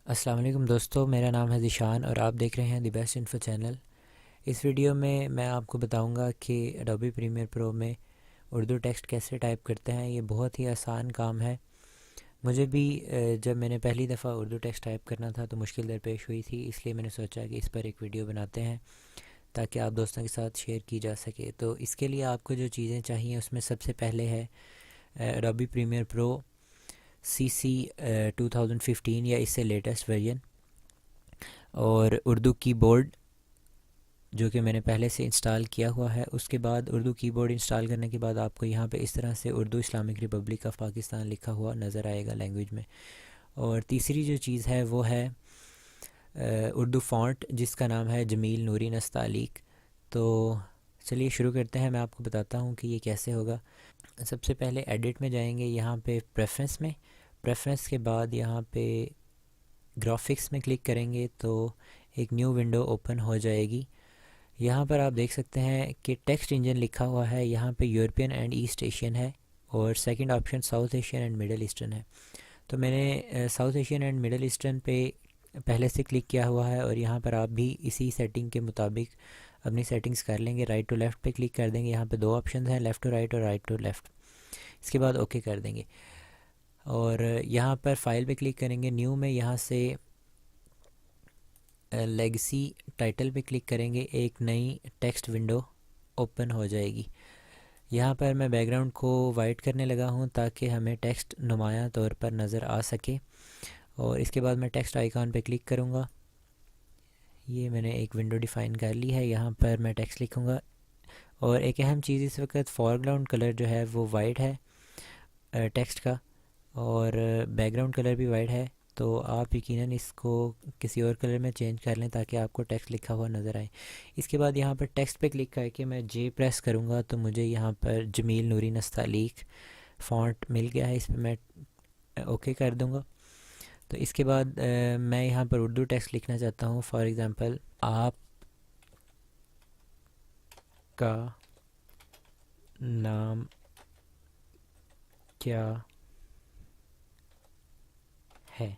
السلام علیکم دوستو، میرا نام ہے ذیشان اور آپ دیکھ رہے ہیں دی بیسٹ انفو چینل۔ اس ویڈیو میں آپ کو بتاؤں گا کہ ایڈوبی پریمیئر پرو میں اردو ٹیکسٹ کیسے ٹائپ کرتے ہیں۔ یہ بہت ہی آسان کام ہے۔ مجھے بھی جب میں نے پہلی دفعہ اردو ٹیکسٹ ٹائپ کرنا تھا تو مشکل درپیش ہوئی تھی، اس لیے میں نے سوچا کہ اس پر ایک ویڈیو بناتے ہیں تاکہ آپ دوستوں کے ساتھ شیئر کی جا سکے۔ تو اس کے لیے آپ کو جو چیزیں چاہیے اس میں سب سے پہلے ہے ایڈوبی پریمیئر پرو CC 2015 یا اس سے لیٹسٹ ورژن، اور اردو کی بورڈ جو کہ میں نے پہلے سے انسٹال کیا ہوا ہے۔ اس کے بعد اردو کی بورڈ انسٹال کرنے کے بعد آپ کو یہاں پہ اس طرح سے Urdu Islamic republic of Pakistan لکھا ہوا نظر آئے گا لینگویج میں۔ اور تیسری جو چیز ہے وہ ہے اردو فونٹ جس کا نام ہے جمیل نوری نستعلیق۔ تو چلیے شروع کرتے ہیں، میں آپ کو بتاتا ہوں کہ یہ کیسے ہوگا۔ سب سے پہلے ایڈٹ میں جائیں گے، یہاں پہ پریفرنس کے بعد یہاں پہ گرافکس میں کلک کریں گے تو ایک نیو ونڈو اوپن ہو جائے گی۔ یہاں پر آپ دیکھ سکتے ہیں کہ ٹیکسٹ انجن لکھا ہوا ہے، یہاں پہ یورپین اینڈ ایسٹ ایشین ہے اور second option south Asian and middle eastern ہے۔ تو میں نے south Asian and middle eastern پہ پہلے سے کلک کیا ہوا ہے، اور یہاں پر آپ بھی اسی سیٹنگ کے مطابق اپنی سیٹنگز کر لیں گے۔ رائٹ ٹو لیفٹ پہ کلک کر دیں گے، یہاں پہ دو آپشنز ہیں، لیفٹ ٹو رائٹ اور رائٹ ٹو لیفٹ۔ اس کے بعد اوکے کر دیں گے، اور یہاں پر فائل پہ کلک کریں گے، نیو میں یہاں سے لیگسی ٹائٹل پہ کلک کریں گے، ایک نئی ٹیکسٹ ونڈو اوپن ہو جائے گی۔ یہاں پر میں بیک گراؤنڈ کو وائٹ کرنے لگا ہوں تاکہ ہمیں ٹیکسٹ نمایاں طور پر نظر آ سکے، اور اس کے بعد میں ٹیکسٹ آئیکن پہ کلک کروں گا۔ یہ میں نے ایک ونڈو ڈیفائن کر لی ہے، یہاں پر میں ٹیکسٹ لکھوں گا۔ اور ایک اہم چیز، اس وقت فور گراؤنڈ کلر جو ہے وہ وائٹ ہے ٹیکسٹ کا، اور بیک گراؤنڈ کلر بھی وائٹ ہے۔ تو آپ یقیناً اس کو کسی اور کلر میں چینج کر لیں تاکہ آپ کو ٹیکسٹ لکھا ہوا نظر آئے۔ اس کے بعد یہاں پر ٹیکسٹ پہ کلک کر کے میں جے پریس کروں گا تو مجھے یہاں پر جمیل نوری نستعلیق فونٹ مل گیا ہے، اس پہ میں اوکے کر دوں گا۔ تو اس کے بعد میں یہاں پر اردو ٹیکسٹ لکھنا چاہتا ہوں، فار ایگزامپل آپ کا نام کیا ہے۔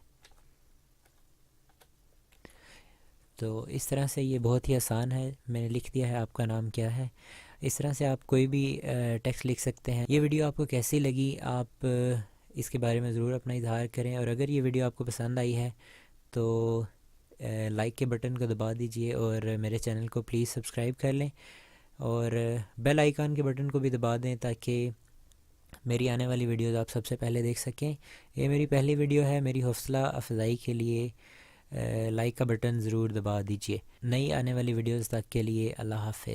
تو اس طرح سے یہ بہت ہی آسان ہے، میں نے لکھ دیا ہے آپ کا نام کیا ہے۔ اس طرح سے آپ کوئی بھی ٹیکسٹ لکھ سکتے ہیں۔ یہ ویڈیو آپ کو کیسی لگی، آپ اس کے بارے میں ضرور اپنا اظہار کریں، اور اگر یہ ویڈیو آپ کو پسند آئی ہے تو لائک کے بٹن کو دبا دیجئے، اور میرے چینل کو پلیز سبسکرائب کر لیں، اور بیل آئیکن کے بٹن کو بھی دبا دیں تاکہ میری آنے والی ویڈیوز آپ سب سے پہلے دیکھ سکیں۔ یہ میری پہلی ویڈیو ہے، میری حوصلہ افزائی کے لیے لائک کا بٹن ضرور دبا دیجئے۔ نئی آنے والی ویڈیوز تک کے لیے اللہ حافظ۔